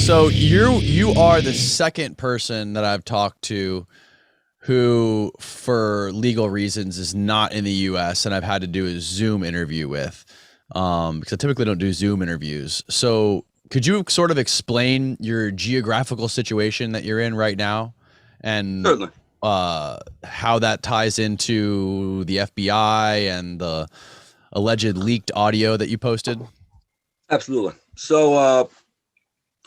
So you are the second person that I've talked to who, for legal reasons, is not in the U.S. and I've had to do a Zoom interview with, because I typically don't do Zoom interviews. So could you sort of explain your geographical situation that you're in right now, and Certainly. how that ties into the FBI and the alleged leaked audio that you posted? Absolutely. So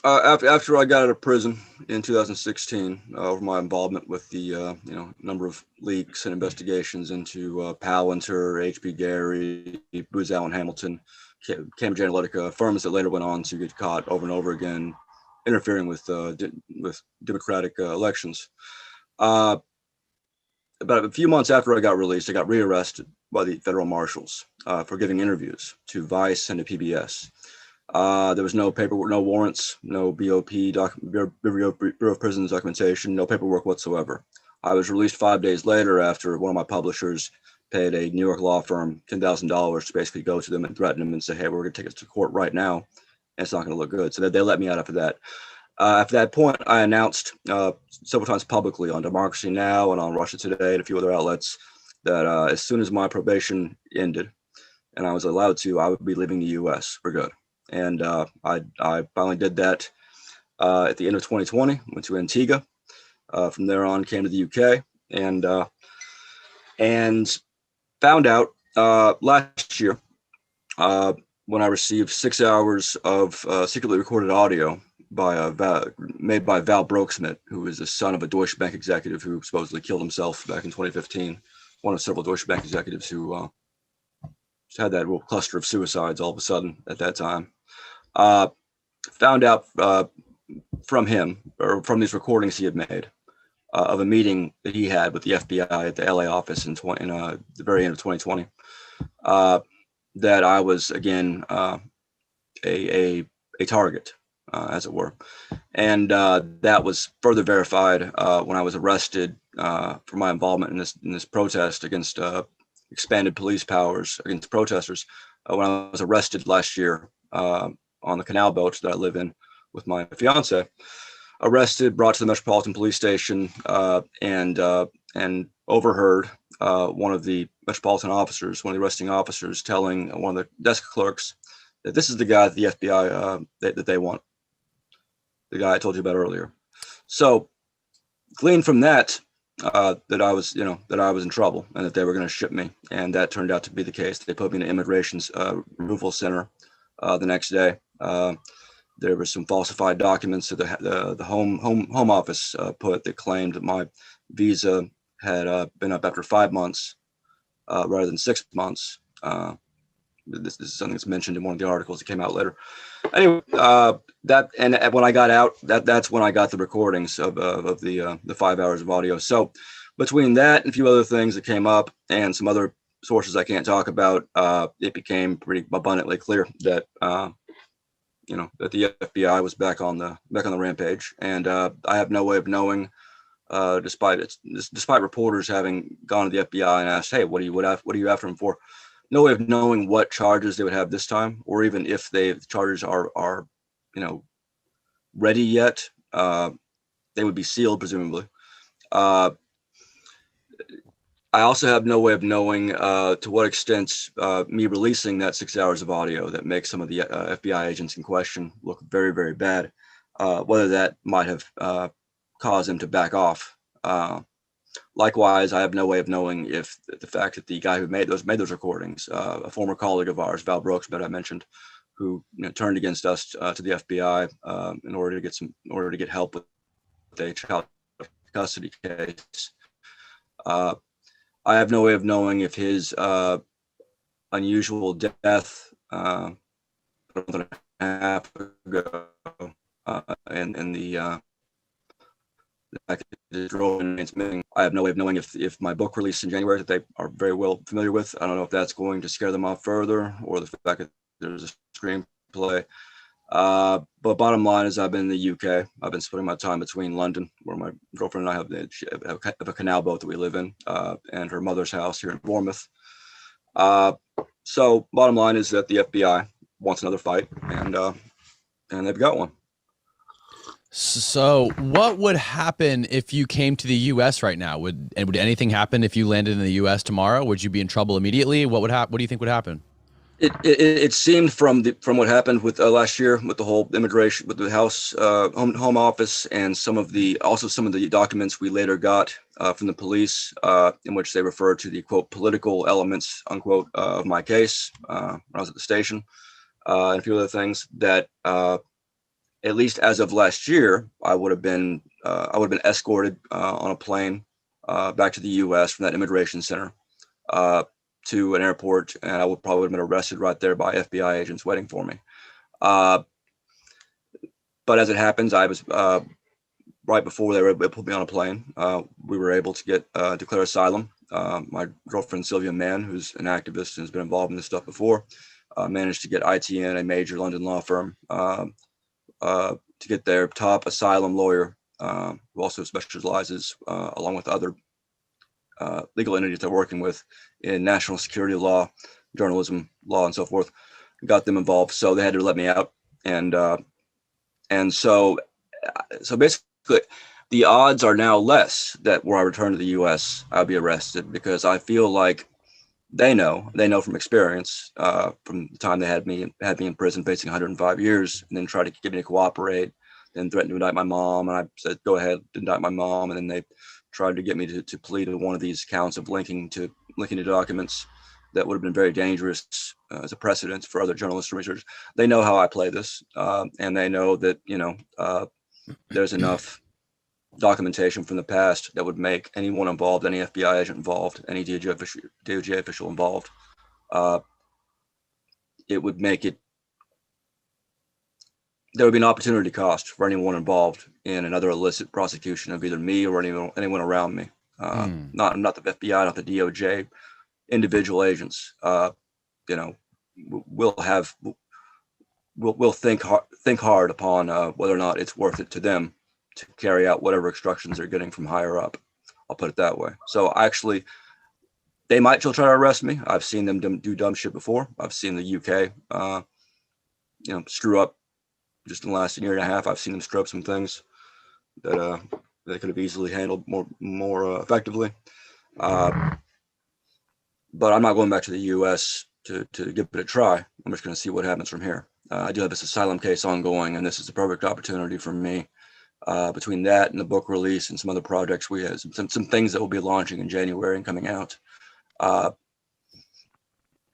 after I got out of prison in 2016, over my involvement with the number of leaks and investigations into Palantir, H.B. Gary, Booz Allen Hamilton, Cambridge Analytica, firms that later went on to get caught over and over again interfering with democratic elections. Uh, about a few months after I got released, I got rearrested by the federal marshals for giving interviews to Vice and to PBS. There was no paperwork, no warrants, no Bureau of Prisons documentation, no paperwork whatsoever. I was released 5 days later after one of my publishers paid a New York law firm $10,000 to basically go to them and threaten them and say, "Hey, we're going to take us to court right now, and it's not going to look good." So they let me out after that. After that point, I announced several times publicly on Democracy Now! And on Russia Today and a few other outlets that as soon as my probation ended and I was allowed to, I would be leaving the U.S. for good. And I finally did that at the end of 2020, went to Antigua. From there on, came to the UK and found out last year when I received 6 hours of secretly recorded audio made by Val Brokesmith, who is the son of a Deutsche Bank executive who supposedly killed himself back in 2015. One of several Deutsche Bank executives who just had that real cluster of suicides all of a sudden at that time. Found out from him, or from these recordings he had made, of a meeting that he had with the FBI at the LA office in the very end of 2020, that I was again a target, as it were, and that was further verified when I was arrested for my involvement in this protest against expanded police powers against protesters. When I was arrested last year on the canal boat that I live in with my fiance, arrested, brought to the Metropolitan Police Station, and overheard one of the Metropolitan officers, one of the arresting officers, telling one of the desk clerks that this is the guy at the FBI that they want, the guy I told you about earlier. So, gleaned from that that I was in trouble and that they were going to ship me, and that turned out to be the case. They put me in an immigration's removal center the next day. There were some falsified documents that the home office put that claimed that my visa had been up after 5 months rather than 6 months. This is something that's mentioned in one of the articles that came out later. Anyway, when I got out, that's when I got the recordings of the 5 hours of audio. So between that and a few other things that came up and some other sources I can't talk about, it became pretty abundantly clear that that the FBI was back on the rampage, and I have no way of knowing, despite reporters having gone to the FBI and asked, "Hey, what are you after him for?" No way of knowing what charges they would have this time, or even if the charges are ready yet. They would be sealed, presumably. I also have no way of knowing to what extent me releasing that 6 hours of audio that makes some of the FBI agents in question look very, very bad, whether that might have caused them to back off. Likewise, I have no way of knowing if the fact that the guy who made those recordings, a former colleague of ours, Val Brooks, that I mentioned, who turned against us to the FBI in order to get help with a child custody case. I have no way of knowing if his unusual death a month and a half ago and the I have no way of knowing if my book release in January that they are very well familiar with, I don't know if that's going to scare them off further, or the fact that there's a screenplay. But bottom line is, I've been in the UK. I've been splitting my time between London, where my girlfriend and I have a canal boat that we live in, and her mother's house here in Bournemouth. So bottom line is that the FBI wants another fight, and they've got one. So, what would happen if you came to the U.S. right now? Would anything happen if you landed in the U.S. tomorrow? Would you be in trouble immediately? What would happen? What do you think would happen? It seemed from what happened with last year with the whole immigration with the House home office and some of the documents we later got from the police in which they referred to the quote political elements unquote of my case when I was at the station and a few other things that at least as of last year I would have been escorted on a plane back to the U.S. from that immigration center. To an airport, and I would probably have been arrested right there by FBI agents waiting for me. But as it happens, I was right before they were able to put me on a plane. We were able to get declare asylum. My girlfriend Sylvia Mann, who's an activist and has been involved in this stuff before, managed to get ITN, a major London law firm, to get their top asylum lawyer, who also specializes, along with other legal entities they're working with in national security law, journalism law, and so forth. Got them involved, so they had to let me out, and so basically, the odds are now less that where I return to the U.S., I'll be arrested because I feel like they know from experience from the time they had me in prison facing 105 years, and then tried to get me to cooperate, then threatened to indict my mom, and I said go ahead, indict my mom, and then they tried to get me to plead to one of these counts of linking to documents that would have been very dangerous as a precedent for other journalists and researchers. They know how I play this, and they know that there's enough documentation from the past that would make anyone involved, any FBI agent involved, any DOJ official involved, it would make it. There would be an opportunity cost for anyone involved in another illicit prosecution of either me or anyone around me. Not the FBI, not the DOJ, individual agents. We'll think hard upon whether or not it's worth it to them to carry out whatever instructions they're getting from higher up. I'll put it that way. So actually, they might still try to arrest me. I've seen them do dumb shit before. I've seen the UK, screw up. Just in the last year and a half, I've seen them screw up some things that they could have easily handled more effectively. But I'm not going back to the U.S. to give it a try. I'm just going to see what happens from here. I do have this asylum case ongoing, and this is the perfect opportunity for me. Between that and the book release and some other projects, we have some things that will be launching in January and coming out.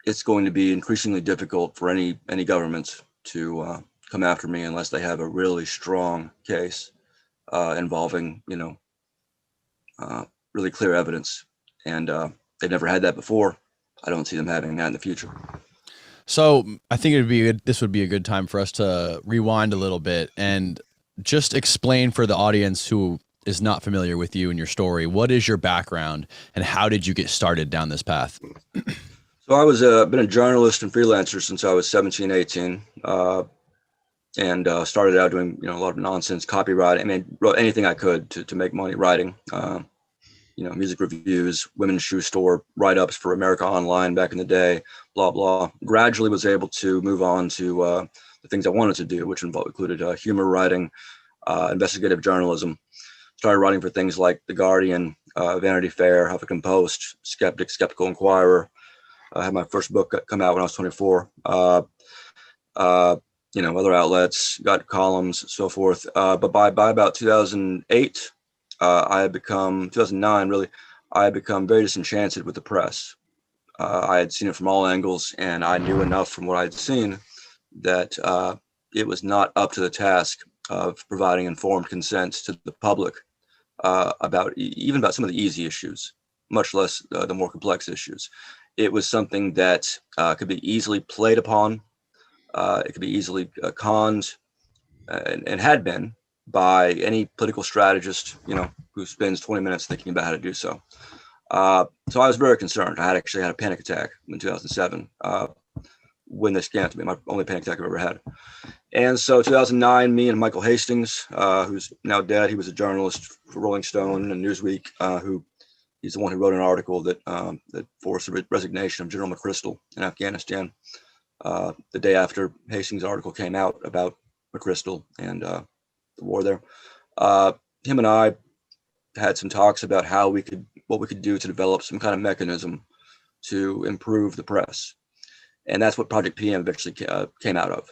It's going to be increasingly difficult for any government to come after me unless they have a really strong case involving, really clear evidence. And they've never had that before. I don't see them having that in the future. So I think this would be a good time for us to rewind a little bit and just explain for the audience who is not familiar with you and your story, what is your background and how did you get started down this path? So I was been a journalist and freelancer since I was 17, 18. And started out doing a lot of nonsense copywriting. I mean, wrote anything I could to make money writing. Music reviews, women's shoe store write-ups for America Online back in the day, blah blah. Gradually was able to move on to the things I wanted to do, which included humor writing, investigative journalism. Started writing for things like The Guardian, Vanity Fair, Huffington Post, Skeptical Inquirer. I had my first book come out when I was 24. Other outlets, got columns, so forth. But by about 2008, 2009, really, I had become very disenchanted with the press. I had seen it from all angles, and I knew enough from what I'd seen that it was not up to the task of providing informed consent to the public about some of the easy issues, much less the more complex issues. It was something that could be easily played upon. It could be easily conned and had been by any political strategist, who spends 20 minutes thinking about how to do so. So I was very concerned. I had actually had a panic attack in 2007 when this came to me, my only panic attack I've ever had. And so 2009, me and Michael Hastings, who's now dead, he was a journalist for Rolling Stone and Newsweek, he's the one who wrote an article that forced the resignation of General McChrystal in Afghanistan. The day after Hastings' article came out about McChrystal, and war there. Him and I had some talks about what we could do to develop some kind of mechanism to improve the press, and that's what Project PM eventually came out of.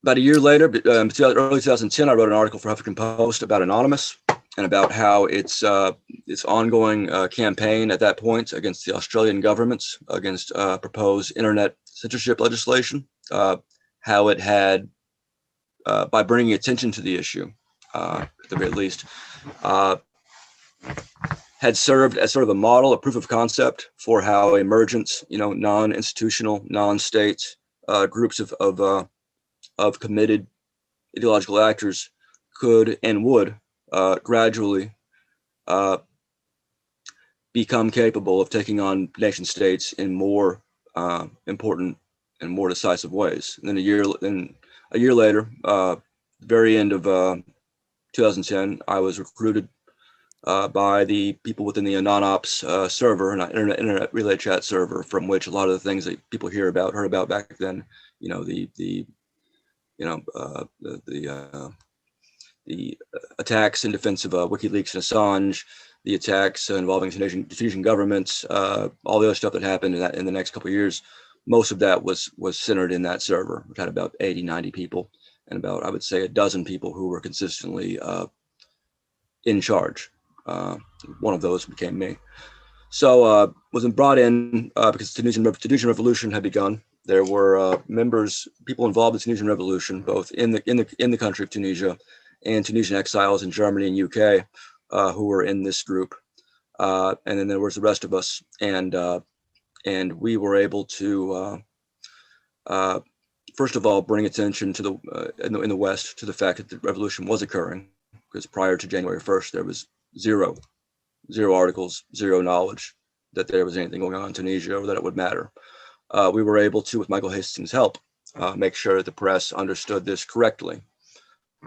About a year later, early 2010, I wrote an article for Huffington Post about Anonymous and about how its ongoing campaign at that point against the Australian government, against proposed internet censorship legislation, how it had, by bringing attention to the issue, at the very least, had served as sort of a model, a proof of concept for how emergent, non-institutional, non-state groups of committed ideological actors could and would gradually become capable of taking on nation states in more important and more decisive ways. And then a year later, very end of 2010, I was recruited by the people within the AnonOps server, an internet relay chat server, from which a lot of the things that people heard about back then, the attacks in defense of WikiLeaks and Assange, the attacks involving Tunisian governments, all the other stuff that happened in the next couple of years. Most of that was centered in that server, which had about 80, 90 people, and about, I would say, a dozen people who were consistently in charge. One of those became me. So was brought in because the Tunisian revolution had begun. There were people involved in the Tunisian revolution, both in the country of Tunisia and Tunisian exiles in Germany and UK, who were in this group. And then there was the rest of us, and we were able to, first of all, bring attention to in the West to the fact that the revolution was occurring, because prior to January 1st, there was zero articles, zero knowledge that there was anything going on in Tunisia or that it would matter. We were able to, with Michael Hastings' help, make sure that the press understood this correctly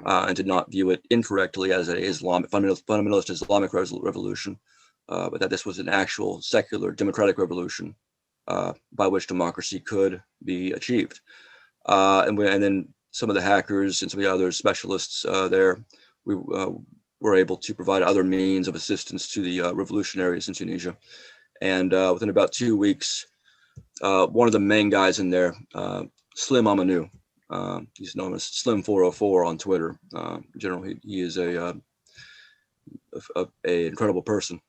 and did not view it incorrectly as a fundamentalist Islamic revolution, but that this was an actual secular democratic revolution by which democracy could be achieved. And then some of the hackers and some of the other specialists there, we were able to provide other means of assistance to the revolutionaries in Tunisia. And within about 2 weeks, one of the main guys in there, Slim Amanou, he's known as Slim 404 on Twitter. In general, he is a incredible person.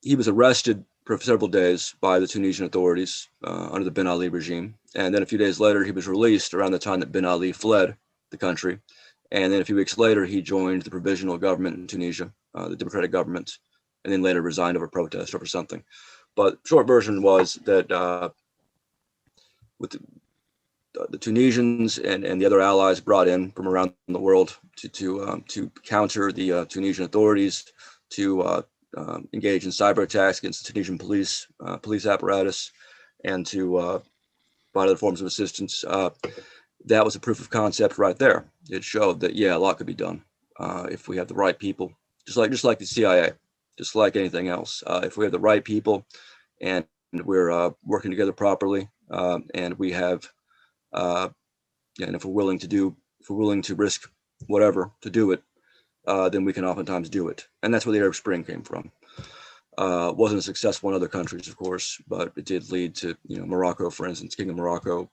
He was arrested for several days by the Tunisian authorities under the Ben Ali regime, and then a few days later, he was released around the time that Ben Ali fled the country. And then a few weeks later, he joined the provisional government in Tunisia, the democratic government, and then later resigned over protest over something. But short version was that with the Tunisians and the other allies brought in from around the world to counter the Tunisian authorities, to engage in cyber attacks against the Tunisian police apparatus, and to provide other forms of assistance. That was a proof of concept right there. It showed that, yeah, a lot could be done if we have the right people, just like the CIA, just like anything else. If we have the right people and we're working together properly, and we have, and if we're willing to risk whatever to do it, then we can oftentimes do it. And that's where the Arab Spring came from. Wasn't successful in other countries, of course, but it did lead to, Morocco, for instance, King of Morocco,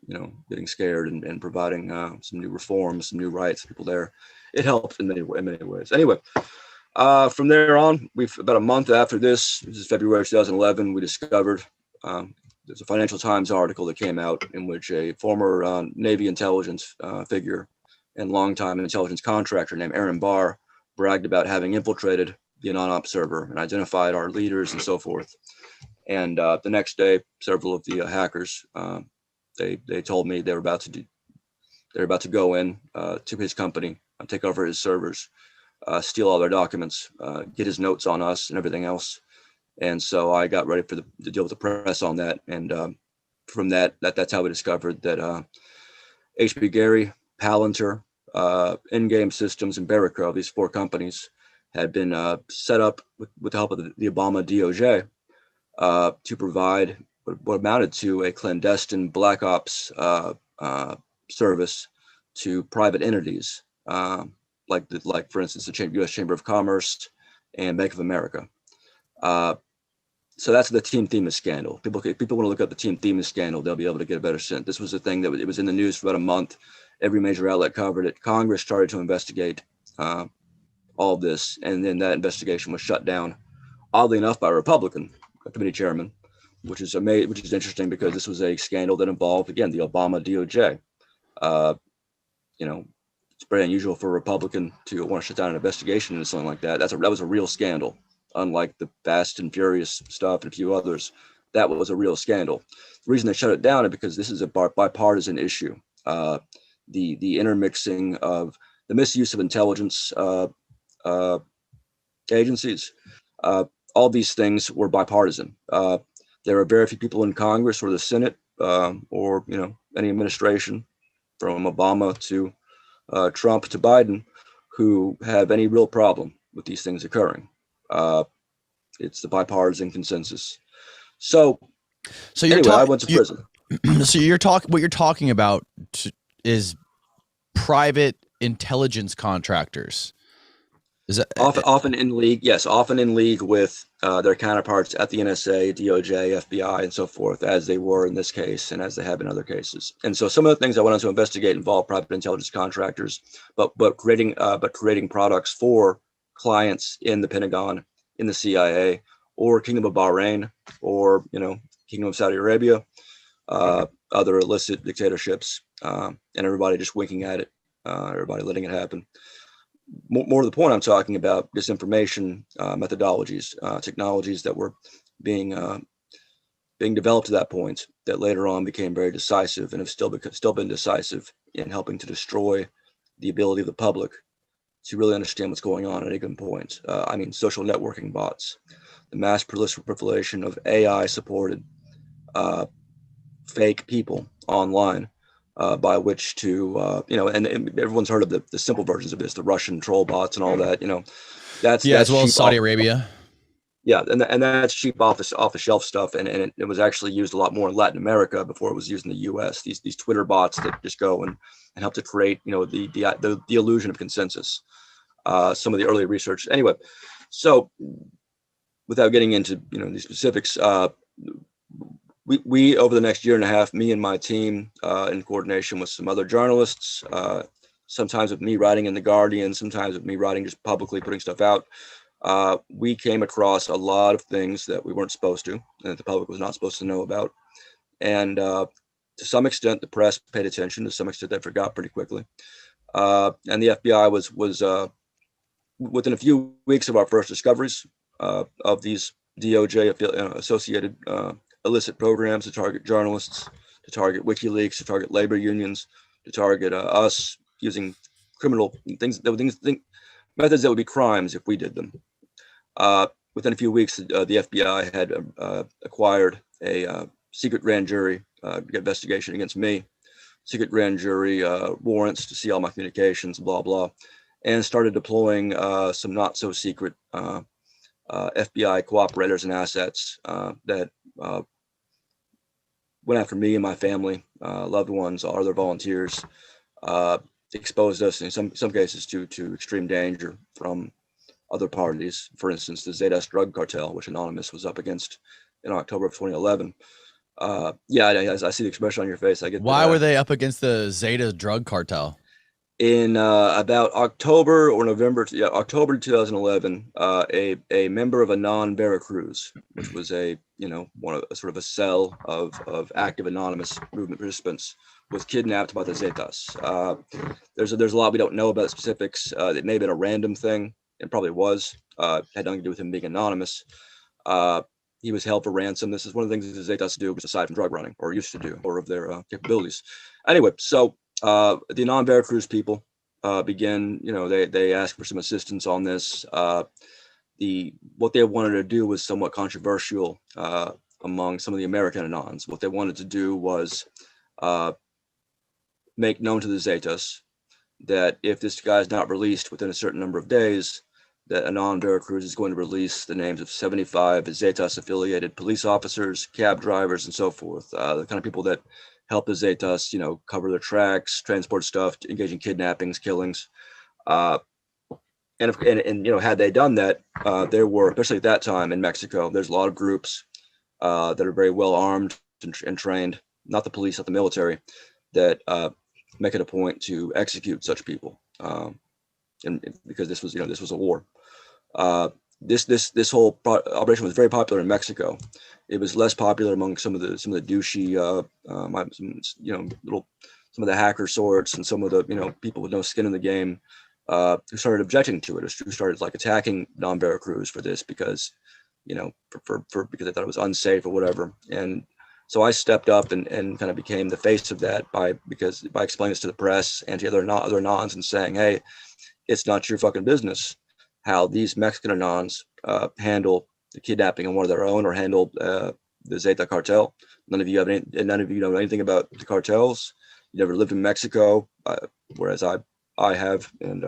getting scared and providing some new reforms, some new rights to people there. It helped in many ways. Anyway, from there on, about a month after this is February 2011, we discovered there's a Financial Times article that came out in which a former Navy intelligence figure and longtime intelligence contractor named Aaron Barr bragged about having infiltrated the AnonOps server and identified our leaders and so forth. And the next day, several of the hackers, they told me they're about to go in to his company, take over his servers, steal all their documents, get his notes on us and everything else. And so I got ready to deal with the press on that. And from that's how we discovered that HB Gary, Palantir, In-Game Systems, and Barrett, these four companies, had been set up with the help of the Obama DOJ to provide what amounted to a clandestine black ops service to private entities, like for instance, the U.S. Chamber of Commerce and Bank of America. So that's the Team Themis scandal. People want to look up the Team Themis scandal, they'll be able to get a better sense. This was a thing that it was in the news for about a month. Every major outlet covered it. Congress started to investigate all of this, and then that investigation was shut down, oddly enough, by a Republican committee chairman, which is interesting because this was a scandal that involved, again, the Obama DOJ. It's very unusual for a Republican to want to shut down an investigation into something like that. That was a real scandal. Unlike the Fast and Furious stuff and a few others, that was a real scandal. The reason they shut it down is because this is a bipartisan issue. The intermixing of the misuse of intelligence agencies, all these things were bipartisan. There are very few people in Congress or the Senate or any administration, from Obama to Trump to Biden, who have any real problem with these things occurring. It's the bipartisan consensus. So anyway, I went to prison. So what you're talking about is private intelligence contractors. Is that often in league? Yes, often in league with their counterparts at the NSA, DOJ, FBI, and so forth, as they were in this case and as they have in other cases. And so some of the things I went on to investigate involve private intelligence contractors, but creating products for clients in the Pentagon, in the CIA, or Kingdom of Bahrain, or Kingdom of Saudi Arabia, other illicit dictatorships, and everybody just winking at it, everybody letting it happen. More to the point, I'm talking about disinformation methodologies, technologies that were being developed to that point that later on became very decisive and have still been decisive in helping to destroy the ability of the public to really understand what's going on at a given point. Social networking bots, the mass proliferation of AI-supported fake people online, by which to, and everyone's heard of the simple versions of this, the Russian troll bots and all that, that's as well as Saudi Arabia. Yeah, and that's cheap off the shelf stuff, and it was actually used a lot more in Latin America before it was used in the U.S. These Twitter bots that just go and help to create, the illusion of consensus. Some of the early research, anyway. So, without getting into these specifics, we over the next year and a half, me and my team, in coordination with some other journalists, sometimes with me writing in The Guardian, sometimes with me writing just publicly, putting stuff out, we came across a lot of things that we weren't supposed to, and that the public was not supposed to know about. And to some extent, the press paid attention. To some extent, they forgot pretty quickly. And the FBI was within a few weeks of our first discoveries of these DOJ associated illicit programs to target journalists, to target WikiLeaks, to target labor unions, to target us using criminal methods that would be crimes if we did them. Within a few weeks, the FBI had acquired a secret grand jury investigation against me, secret grand jury warrants to see all my communications, blah, blah, and started deploying some not so secret FBI cooperators and assets that went after me and my family, loved ones, all other volunteers, exposed us in some cases to extreme danger from other parties. For instance, the Zetas drug cartel, which Anonymous was up against in October of 2011. I see the expression on your face. I get. Why were they up against the Zetas drug cartel? In about October or November, October 2011, a member of Anon Veracruz, which was a sort of a cell of active Anonymous movement participants, was kidnapped by the Zetas. There's a lot we don't know about the specifics. It may have been a random thing. It probably was. Had nothing to do with him being anonymous. He was held for ransom. This is one of the things the Zetas do, aside from drug running, or used to do, or of their capabilities. Anyway, so the Anon Veracruz people began, they asked for some assistance on this. What they wanted to do was somewhat controversial among some of the American Anons. What they wanted to do was make known to the Zetas that if this guy is not released within a certain number of days, that Anon Veracruz is going to release the names of 75 Zetas affiliated police officers, cab drivers, and so forth, the kind of people that help the Zetas, cover their tracks, transport stuff, engage in kidnappings, killings. And had they done that, there were, especially at that time in Mexico, there's a lot of groups that are very well armed and trained, not the police, not the military, that make it a point to execute such people. And because this was a war. This whole operation was very popular in Mexico. It was less popular among some of the douchey, some of the hacker sorts and some of the people with no skin in the game, who started objecting to it, who started like attacking non-Veracruz for this because because they thought it was unsafe or whatever. And so I stepped up and kind of became the face of that by explaining this to the press and to other Anons and saying, hey, it's not your fucking business how these Mexican Anons handle the kidnapping of one of their own or handle the Zeta cartel. None of you know anything about the cartels. You never lived in Mexico, whereas I have, and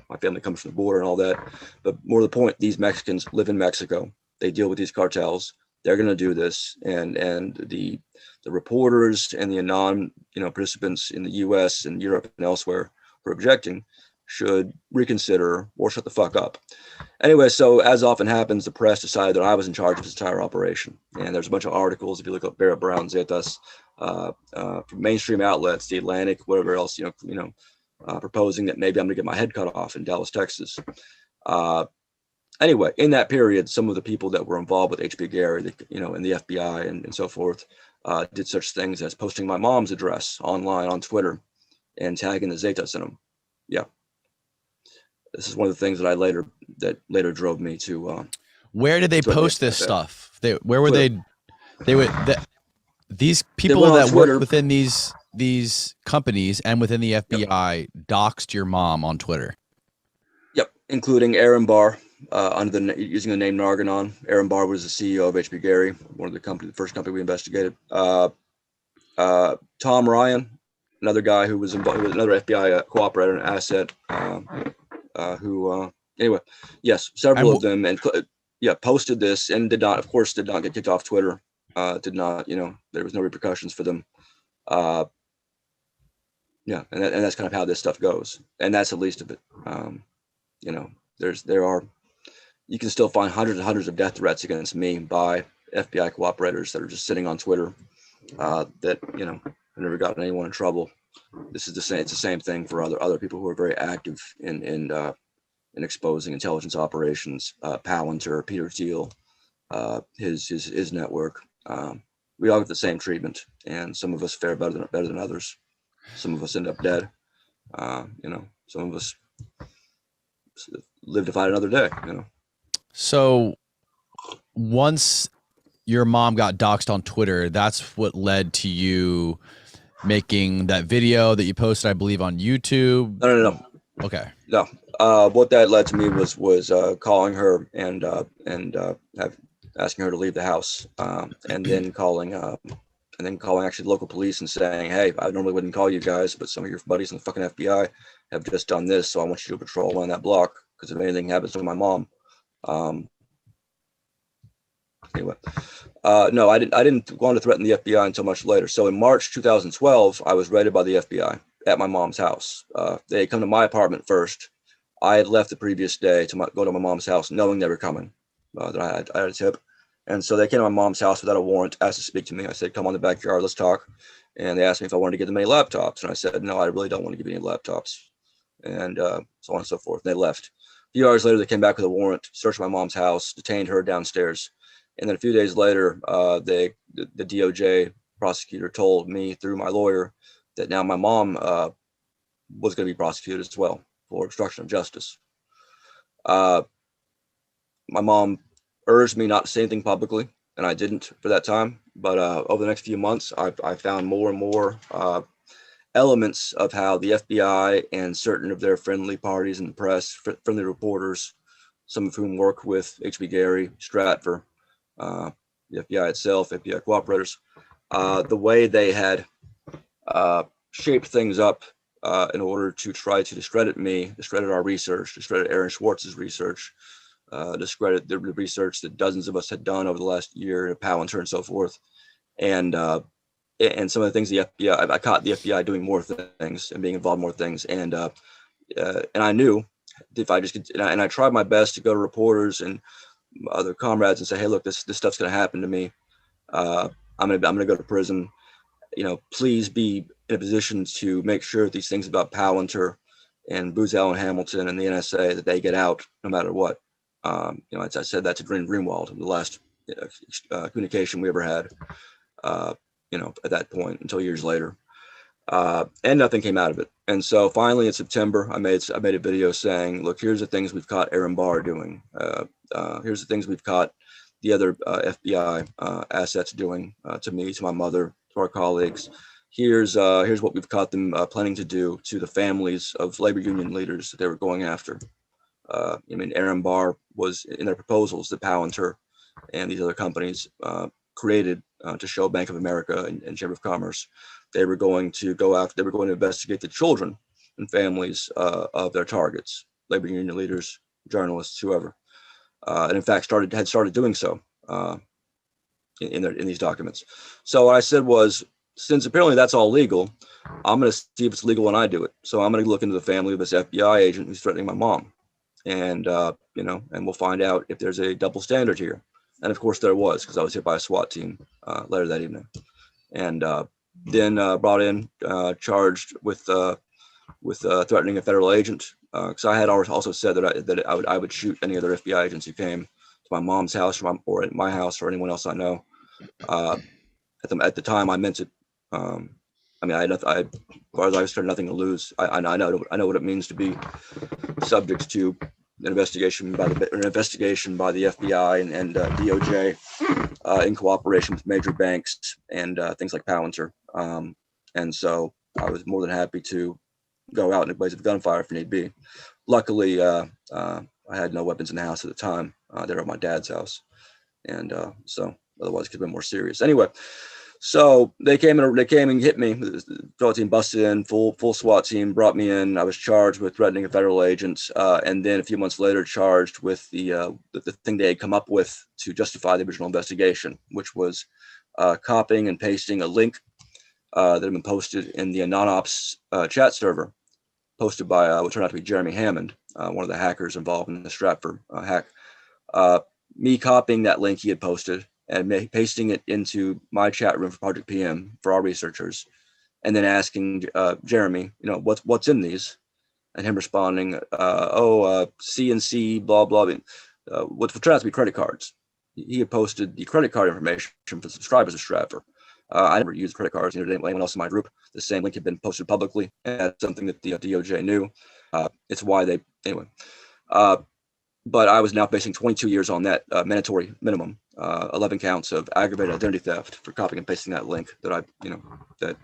my family comes from the border and all that. But more to the point, these Mexicans live in Mexico. They deal with these cartels. They're going to do this, and the reporters and the Anon participants in the U.S. and Europe and elsewhere who are objecting should reconsider or shut the fuck up. Anyway, so as often happens, the press decided that I was in charge of this entire operation. And there's a bunch of articles, if you look up Barrett, Brown, Zetas, from mainstream outlets, The Atlantic, whatever else, proposing that maybe I'm gonna get my head cut off in Dallas, Texas. Anyway, in that period, some of the people that were involved with HB Gary, in the FBI and so forth, did such things as posting my mom's address online on Twitter and tagging the Zetas in them. Yeah. This is one of the things that later drove me to. Where did they post this stuff? Where were Twitter. These people that work within these companies and within the FBI doxed your mom on Twitter. Yep, including Aaron Barr, using the name Narganon. Aaron Barr was the CEO of HB Gary, the first company we investigated. Tom Ryan, another guy who was involved with another FBI cooperator and asset. Anyway, yes, several of them posted this and did not get kicked off Twitter. There was no repercussions for them. And that's kind of how this stuff goes, and that's the least of it. You can still find hundreds and hundreds of death threats against me by FBI cooperators that are just sitting on Twitter, that have never gotten anyone in trouble. It's the same thing for other people who are very active in exposing intelligence operations. Palantir, Peter Thiel, his network. We all get the same treatment, and some of us fare better than others. Some of us end up dead. Some of us live to fight another day. So once your mom got doxxed on Twitter, that's what led to you making that video that you posted, I believe, on YouTube. No. Okay. No. What that led to me was calling her and asking her to leave the house, and then calling actually local police and saying, hey, I normally wouldn't call you guys, but some of your buddies in the fucking FBI have just done this, so I want you to patrol on that block because if anything happens to my mom. Anyway, no, I didn't want to threaten the FBI until much later. So in March 2012, I was raided by the FBI at my mom's house. They had come to my apartment first. I had left the previous day to go to my mom's house, knowing they were coming. That I had a tip, and so they came to my mom's house without a warrant, asked to speak to me. I said, "Come on the backyard, let's talk." And they asked me if I wanted to give them any laptops, and I said, "No, I really don't want to give you any laptops," and so on and so forth. And they left. A few hours later, they came back with a warrant, searched my mom's house, detained her downstairs. And then a few days later, the DOJ prosecutor told me through my lawyer that now my mom was going to be prosecuted as well for obstruction of justice. My mom urged me not to say anything publicly, and I didn't for that time. But over the next few months, I found more and more elements of how the FBI and certain of their friendly parties in the press, friendly reporters, some of whom work with HB Gary, Stratfor, the FBI itself, FBI cooperators, the way they had shaped things up in order to try to discredit me, discredit our research, discredit Aaron Schwartz's research, discredit the research that dozens of us had done over the last year at Palantir and so forth. And and some of the things the FBI, I caught the FBI doing more things and being involved in more things. And I knew if I just, and I tried my best to go to reporters and other comrades and say, hey, look, this stuff's going to happen to me. I'm going to go to prison. Please be in a position to make sure these things about Palantir and Booz Allen Hamilton and the NSA, that they get out no matter what. I said that to Glenn Greenwald in the last communication we ever had, at that point until years later. And nothing came out of it. And so finally in September, I made a video saying, look, here's the things we've caught Aaron Barr doing. Here's the things we've caught the other FBI assets doing to me, to my mother, to our colleagues. Here's what we've caught them planning to do to the families of labor union leaders that they were going after. Aaron Barr was in their proposals that Palantir and these other companies created to show Bank of America and Chamber of Commerce. They were going to investigate the children and families of their targets, labor union leaders, journalists, whoever. And in fact, had started doing so in these documents. So what I said was, since apparently that's all legal, I'm going to see if it's legal when I do it. So I'm going to look into the family of this FBI agent who's threatening my mom, and and we'll find out if there's a double standard here. And of course there was, because I was hit by a SWAT team later that evening, and then brought in, charged with threatening a federal agent. Because I had also said that I would shoot any other FBI agents who came to my mom's house or at my house or anyone else I know. At the time, I meant it. As far as I was, nothing to lose. I know what it means to be subject to an investigation by the FBI and DOJ in cooperation with major banks and things like Palantir. And so I was more than happy to go out in a blaze of gunfire if need be. Luckily, I had no weapons in the house at the time. They were at my dad's house, and so otherwise it could have been more serious. Anyway, so they came and hit me. The SWAT team busted in, full SWAT team, brought me in. I was charged with threatening a federal agent, and then a few months later charged with the thing they had come up with to justify the original investigation, which was copying and pasting a link that had been posted in the AnonOps chat server, posted by what turned out to be Jeremy Hammond, one of the hackers involved in the Stratford hack. Me copying that link he had posted and pasting it into my chat room for Project PM for our researchers, and then asking Jeremy, what's in these, and him responding, CNC, blah blah, what turned out to be credit cards. He had posted the credit card information for subscribers of Stratford. I never used credit cards, neither did anyone else in my group. The same link had been posted publicly, and that's something that the DOJ knew. It's why they, anyway. But I was now facing 22 years on that mandatory minimum, 11 counts of aggravated identity theft for copying and pasting that link that that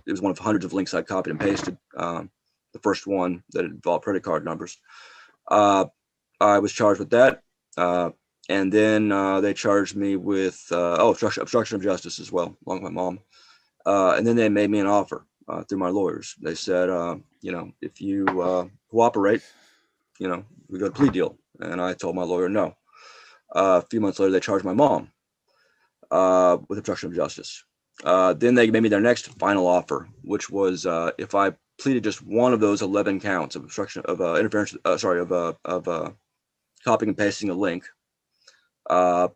it was one of hundreds of links I copied and pasted. The first one that involved credit card numbers. I was charged with that. And then they charged me with obstruction of justice as well, along with my mom. And then they made me an offer through my lawyers. They said, if you cooperate, we go to plea deal. And I told my lawyer no. A few months later, they charged my mom with obstruction of justice. Then they made me their next final offer, which was if I pleaded just one of those 11 counts of obstruction of interference, of copying and pasting a link, I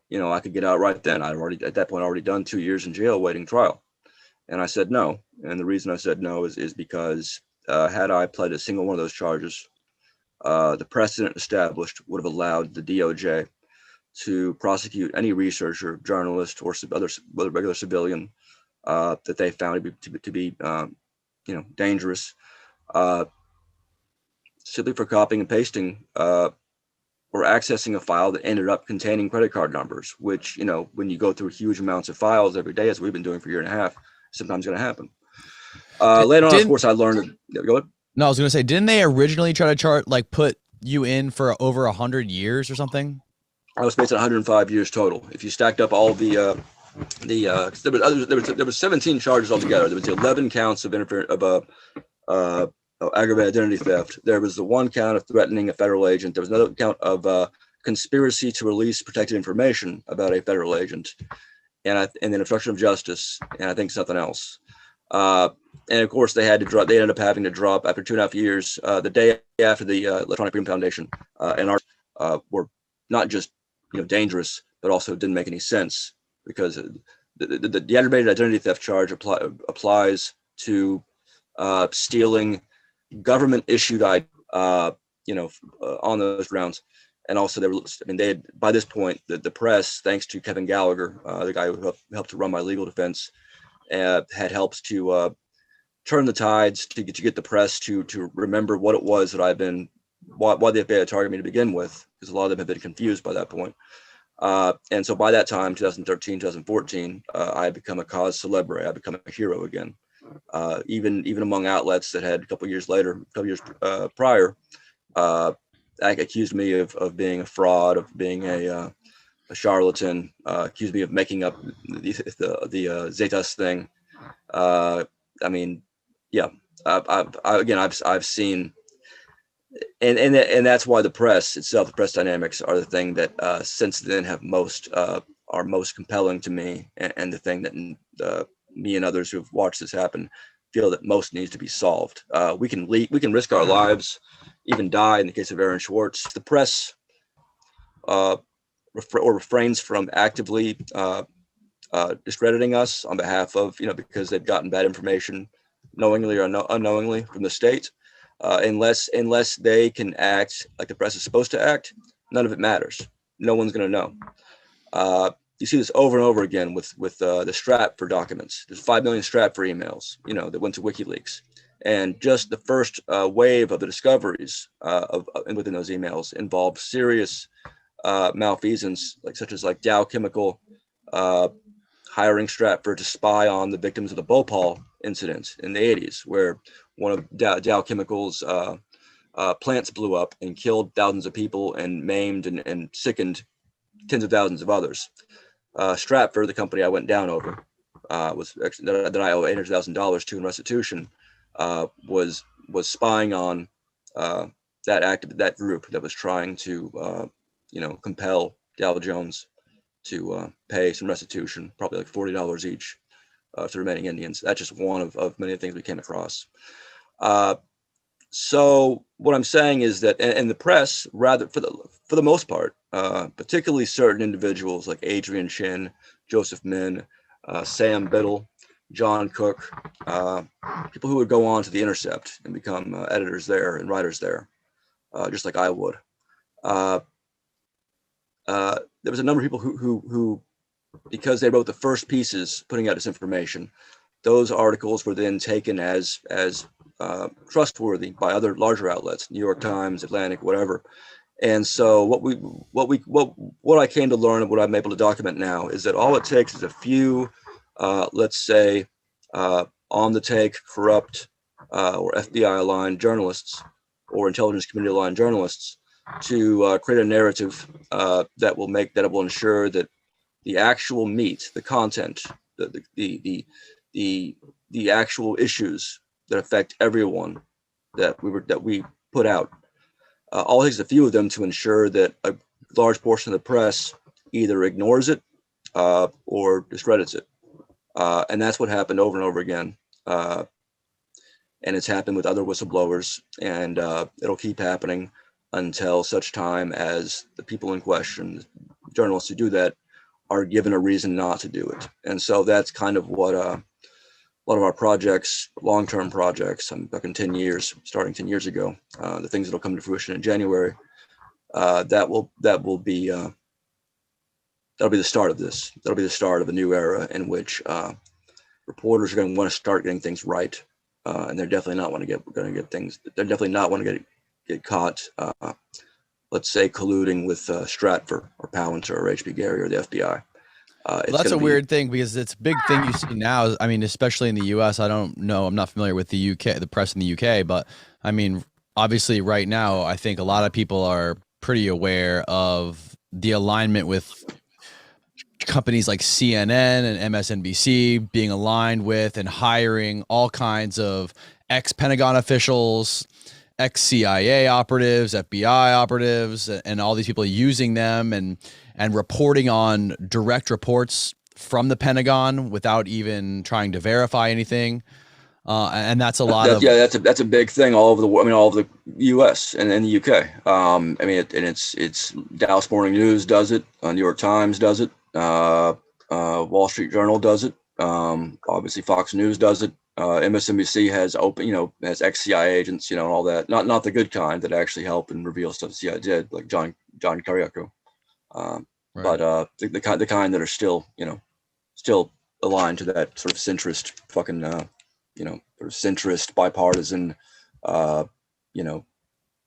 could get out right then. I'd at that point already done 2 years in jail waiting trial. And I said no. And the reason I said no is because had I pled a single one of those charges, the precedent established would have allowed the DOJ to prosecute any researcher, journalist, or other regular civilian that they found to be dangerous, simply for copying and pasting or accessing a file that ended up containing credit card numbers, which, when you go through huge amounts of files every day, as we've been doing for a year and a half, sometimes going to happen. Later on, of course, I learned. Go ahead. No, I was going to say, didn't they originally try to put you in for over 100 years or something? I was facing 105 years total. If you stacked up all there was 17 charges altogether. There was 11 counts of aggravated identity theft. There was the one count of threatening a federal agent. There was another count of conspiracy to release protected information about a federal agent. and then obstruction of justice, and I think something else. And of course, they ended up having to drop after 2.5 years, the day after the Electronic Freedom Foundation and our were not just dangerous, but also didn't make any sense, because the aggravated identity theft charge applies to stealing government issued ID, on those grounds. And also, they had, by this point, the press, thanks to Kevin Gallagher, the guy who helped to run my legal defense, had helped to turn the tides to get the press to remember what it was that why the FBI had targeted me to begin with, because a lot of them had been confused by that point. And so by that time, 2013, 2014, I had become a cause célèbre. I had become a hero again. Even among outlets that had a couple years prior, accused me of being a fraud, of being a charlatan, accused me of making up the Zetas thing. I mean, yeah, I've seen, and that's why the press itself, the press dynamics, are the thing that since then have are most compelling to me, and the thing that me and others who've watched this happen feel that most needs to be solved. We can risk our lives, even die in the case of Aaron Swartz. The press refrains from actively discrediting us on behalf of, because they've gotten bad information knowingly or unknowingly from the state. Unless they can act like the press is supposed to act, none of it matters. No one's going to know. You see this over and over again with the Stratfor documents. There's 5 million Stratfor emails, that went to WikiLeaks, and just the first wave of the discoveries within those emails involved serious malfeasance, such as Dow Chemical hiring Stratfor to spy on the victims of the Bhopal incident in the 80s, where one of Dow Chemical's plants blew up and killed thousands of people and maimed and sickened tens of thousands of others. Stratfor, the company I went down over, that I owe $800,000 to in restitution, was spying on that group that was trying to compel Dow Jones to pay some restitution, probably $40 each, to the remaining Indians. That's just one of many things we came across. So what I'm saying is that, and the press, rather for the most part, particularly certain individuals like Adrian Chin, Joseph Min, Sam Biddle, John Cook, people who would go on to The Intercept and become editors there and writers there, just like I would. There was a number of people who, because they wrote the first pieces putting out this information, those articles were then taken as trustworthy by other larger outlets, New York Times, Atlantic, whatever. And so what I came to learn and what I'm able to document now is that all it takes is a few, let's say, on the take, corrupt, or FBI aligned journalists or intelligence community aligned journalists to create a narrative that will ensure that the actual meat, the content, the actual issues that affect everyone that we put out. All it takes a few of them to ensure that a large portion of the press either ignores it or discredits it. And that's what happened over and over again. And it's happened with other whistleblowers, and it'll keep happening until such time as the people in question, journalists who do that, are given a reason not to do it. And so that's kind of what a lot of our projects, long-term projects, I'm talking 10 years, starting 10 years ago, the things that'll come to fruition in January, that'll be the start of this. That'll be the start of a new era in which reporters are going to want to start getting things right, and they're definitely not want to get things. They're definitely not want to get caught, let's say, colluding with Stratfor or Palantir or HB Gary or the FBI. That's a weird thing, because it's a big thing you see now. I mean, especially in the U.S. I don't know. I'm not familiar with the U.K., the press in the U.K., but I mean, obviously right now, I think a lot of people are pretty aware of the alignment with companies like CNN and MSNBC being aligned with and hiring all kinds of ex-Pentagon officials, ex-CIA operatives, FBI operatives, and all these people using them and reporting on direct reports from the Pentagon without even trying to verify anything. And that's a lot of that's a big thing all over the world. I mean, all over the U.S. and the U.K. I mean, it's Dallas Morning News does it, New York Times does it, Wall Street Journal does it, obviously Fox News does it. MSNBC has has ex-CIA agents, and all that. Not the good kind that actually help and reveal stuff the CIA did, like John Kiriakou. right. But the kind that are still aligned to that sort of centrist fucking sort of centrist bipartisan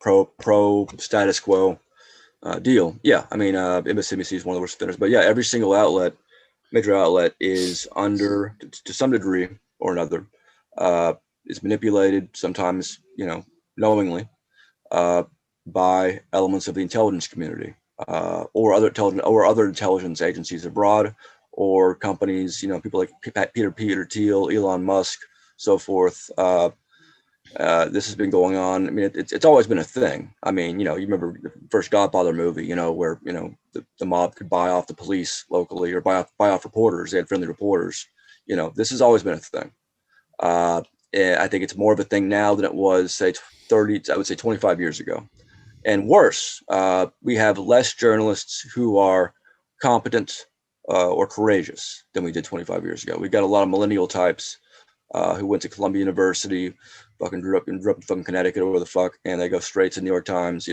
pro status quo deal. Yeah, I mean, MSNBC is one of the worst spinners, but yeah, every single major outlet is under, to some degree or another, is manipulated, sometimes knowingly, by elements of the intelligence community, or other intelligence agencies abroad, or companies, people like Peter Thiel, Elon Musk, so forth. This has been going on. I mean, it's always been a thing. I mean, you remember the first Godfather movie, where the mob could buy off the police locally, or buy off reporters. They had friendly reporters. This has always been a thing. I think it's more of a thing now than it was, say, 25 years ago. And worse, we have less journalists who are competent or courageous than we did 25 years ago. We've got a lot of millennial types who went to Columbia University, fucking grew up in fucking Connecticut or where the fuck, and they go straight to New York Times,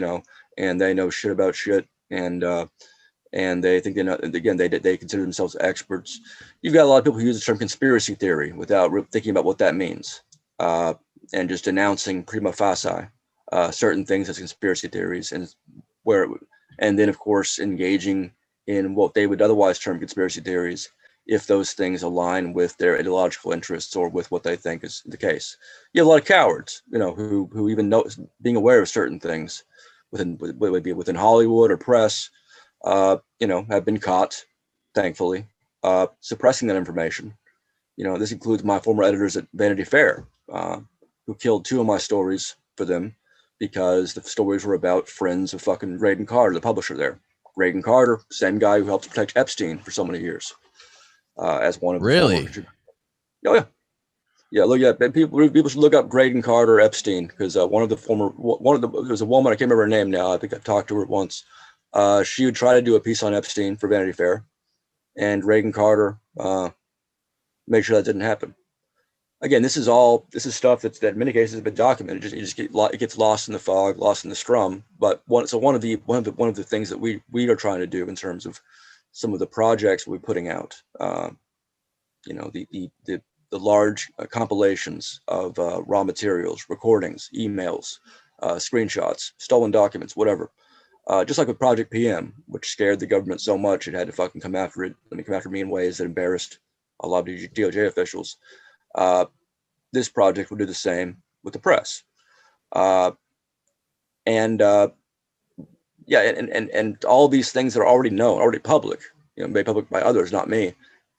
and they know shit about shit, and they think they know. Again, they consider themselves experts. You've got a lot of people who use the term conspiracy theory without thinking about what that means, and just announcing prima facie certain things as conspiracy theories, and then of course engaging in what they would otherwise term conspiracy theories, if those things align with their ideological interests or with what they think is the case. You have a lot of cowards, who even know, being aware of certain things within Hollywood or press, have been caught, thankfully, suppressing that information. This includes my former editors at Vanity Fair, who killed 2 of my stories for them because the stories were about friends of fucking Graydon Carter, the publisher there. Graydon Carter, same guy who helped protect Epstein for so many years. As one of the really. Oh yeah. Look at people should look up Graydon Carter Epstein, because there was a woman, I can't remember her name now. I think I talked to her once. She would try to do a piece on Epstein for Vanity Fair, and Graydon Carter made sure that didn't happen. Again, this is stuff that in many cases has been documented. It gets lost in the fog, lost in the scrum. But one of the things that we are trying to do in terms of some of the projects we're putting out, the large compilations of raw materials, recordings, emails, screenshots, stolen documents, whatever. Just like with Project PM, which scared the government so much it had to fucking come after me in ways that embarrassed a lot of DOJ officials. This project will do the same with the press. And all these things that are already known, already public, made public by others, not me.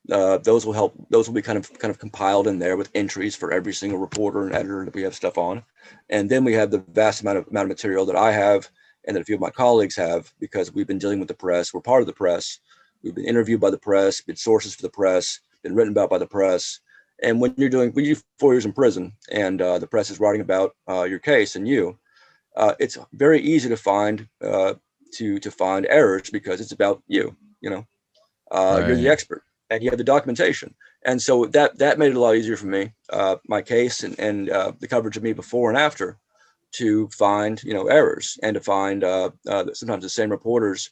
Those will be kind of compiled in there with entries for every single reporter and editor that we have stuff on. And then we have the vast amount of material that I have and that a few of my colleagues have, because we've been dealing with the press. We're part of the press. We've been interviewed by the press, been sources for the press, been written about by the press. And when you do 4 years in prison and the press is writing about your case and it's very easy to find find errors, because it's about you. Right. You're the expert and you have the documentation, and so that made it a lot easier for me, my case and the coverage of me before and after, to find errors, and to find sometimes the same reporters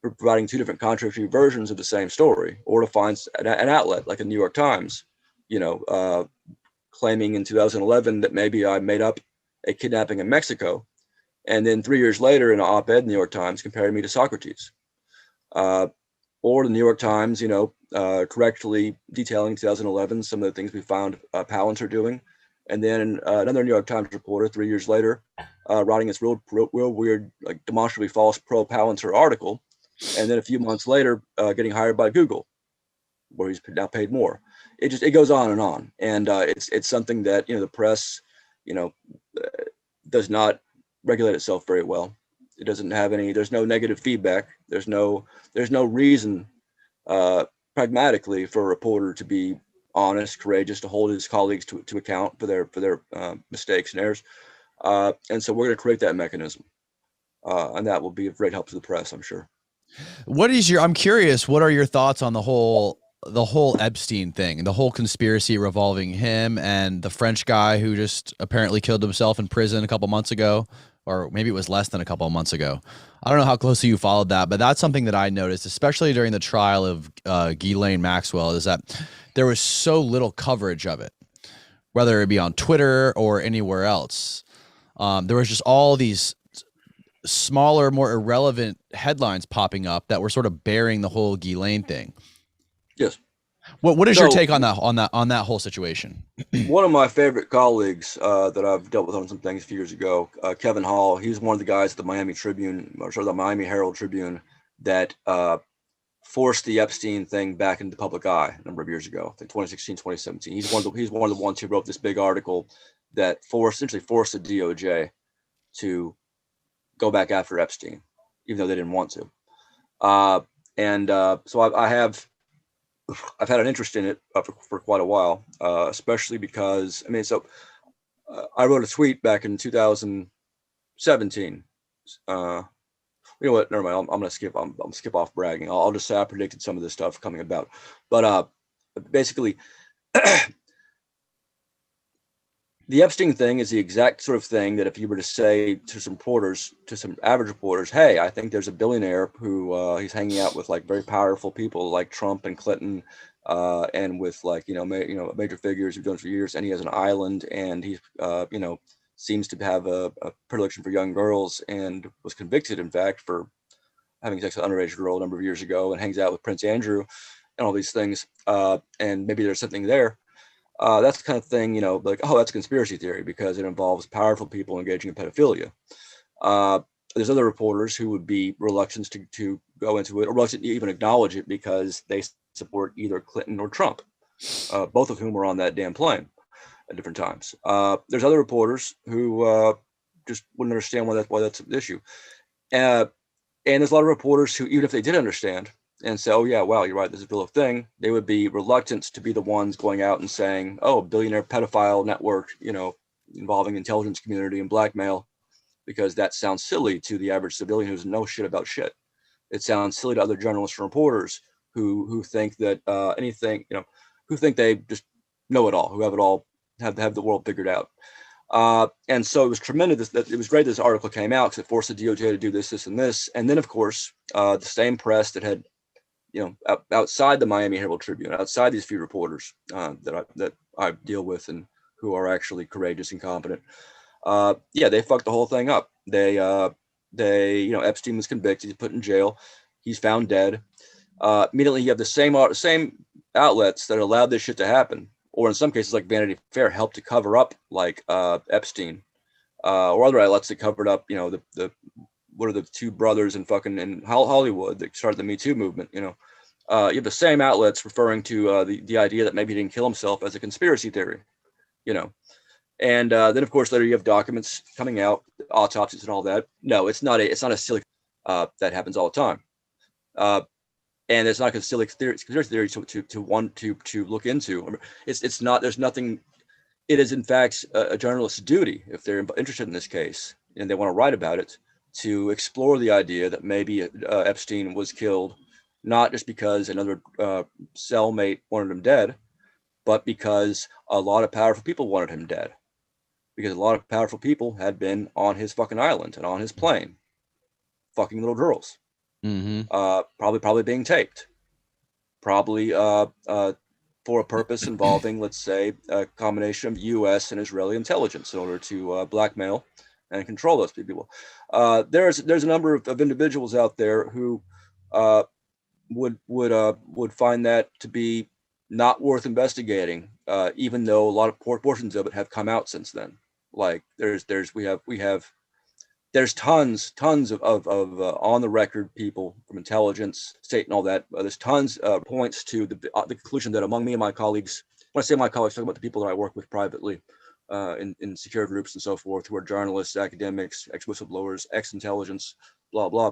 providing 2 different contradictory versions of the same story, or to find an outlet like the New York Times, claiming in 2011 that maybe I made up a kidnapping in Mexico, and then 3 years later in an op-ed in the New York Times comparing me to Socrates. Or the New York Times, correctly detailing 2011 some of the things we found Palance are doing, and then another New York Times reporter 3 years later writing this real weird, like demonstrably false pro Palance article, and then a few months later getting hired by Google, where he's now paid more. It goes on, and it's something that the press does not regulate itself very well. It doesn't have there's no negative feedback. There's no reason, pragmatically for a reporter to be honest, courageous, to hold his colleagues to account for their mistakes and errors. And so we're going to create that mechanism, and that will be of great help to the press, I'm sure. I'm curious, what are your thoughts on the whole Epstein thing, the whole conspiracy revolving him and the French guy who just apparently killed himself in prison a couple months ago, or maybe it was less than a couple of months ago. I don't know how closely you followed that, but that's something that I noticed, especially during the trial of Ghislaine Maxwell, is that there was so little coverage of it, whether it be on Twitter or anywhere else. There was just all these smaller, more irrelevant headlines popping up that were sort of bearing the whole Ghislaine thing. Yes. What is your take on that whole situation? One of my favorite colleagues that I've dealt with on some things a few years ago, Kevin Hall, he's one of the guys at the Miami Tribune, or sort of the Miami Herald Tribune, that forced the Epstein thing back into the public eye a number of years ago, I think 2016, 2017. He's one of the ones who wrote this big article that essentially forced the DOJ to go back after Epstein, even though they didn't want to. So I've had an interest in it for quite a while, especially because, I wrote a tweet back in 2017. You know what? Never mind. I'm gonna skip off bragging. I'll just say I predicted some of this stuff coming about. But basically, the Epstein thing is the exact sort of thing that if you were to say to some average reporters, hey, I think there's a billionaire who he's hanging out with like very powerful people like Trump and Clinton, and with like major figures who've done it for years, and he has an island, and he seems to have a predilection for young girls, and was convicted, in fact, for having sex with an underage girl a number of years ago, and hangs out with Prince Andrew, and all these things, and maybe there's something there. That's the kind of thing, like, oh, that's a conspiracy theory because it involves powerful people engaging in pedophilia. There's other reporters who would be reluctant to go into it, or reluctant to even acknowledge it because they support either Clinton or Trump, both of whom were on that damn plane at different times. There's other reporters who just wouldn't understand why that's an issue. And there's a lot of reporters who, even if they did understand, and say, oh yeah, wow, you're right, this is a real thing, they would be reluctant to be the ones going out and saying, oh, billionaire pedophile network, involving intelligence community and blackmail, because that sounds silly to the average civilian who doesn't know shit about shit. It sounds silly to other journalists and reporters who think that anything, who think they just know it all, who have it all, have the world figured out. And so it was tremendous that it was great this article came out because it forced the DOJ to do this, and this. And then, of course, the same press that had, outside the Miami Herald Tribune, outside these few reporters that I deal with and who are actually courageous and competent, they fucked the whole thing up. They Epstein was convicted, he's put in jail, he's found dead. Immediately, you have the same outlets that allowed this shit to happen, or in some cases, like Vanity Fair, helped to cover up like Epstein, or other outlets that covered up, the what are the two brothers in Hollywood that started the Me Too movement? You have the same outlets referring to the idea that maybe he didn't kill himself as a conspiracy theory, And then, of course, later you have documents coming out, autopsies and all that. No, it's not a silly that happens all the time, and it's not a silly conspiracy theory to want to look into. It's not. There's nothing. It is, in fact, a journalist's duty, if they're interested in this case and they want to write about it, to explore the idea that maybe Epstein was killed not just because another cellmate wanted him dead, but because a lot of powerful people wanted him dead. Because a lot of powerful people had been on his fucking island and on his plane, fucking little girls, probably being taped, probably for a purpose involving, let's say, a combination of U.S. and Israeli intelligence in order to blackmail and control those people. There's a number of individuals out there who would find that to be not worth investigating, even though a lot of portions of it have come out since then. Like there's tons of on the record people from intelligence, state, and all that. There's tons points to the conclusion that among me and my colleagues, when I say my colleagues, talking about the people that I work with privately, in secure groups and so forth, who are journalists, academics, ex-whistleblowers, ex-intelligence, blah blah.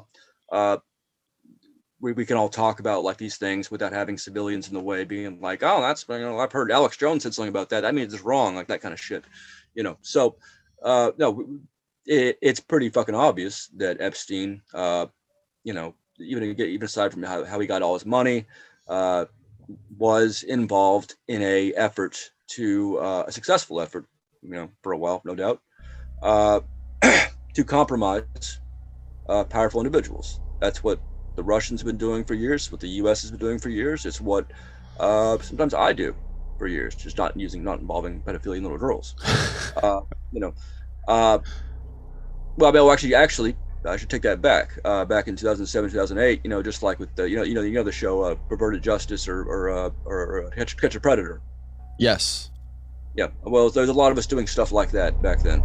we can all talk about like these things without having civilians in the way, being like, oh, that's, I've heard Alex Jones said something about that. That means it's wrong, like that kind of shit, So, no, it's pretty fucking obvious that Epstein, even aside from how he got all his money, was involved in a successful effort, for a while, no doubt, to compromise powerful individuals. That's what the Russians have been doing for years, what the U.S. has been doing for years. It's what sometimes I do for years, just not involving pedophilia in little girls. Well, actually, I should take that back. Back in 2007, 2008, just like with the the show Perverted Justice or Catch a Predator. Yes. Yeah. Well, there's a lot of us doing stuff like that back then.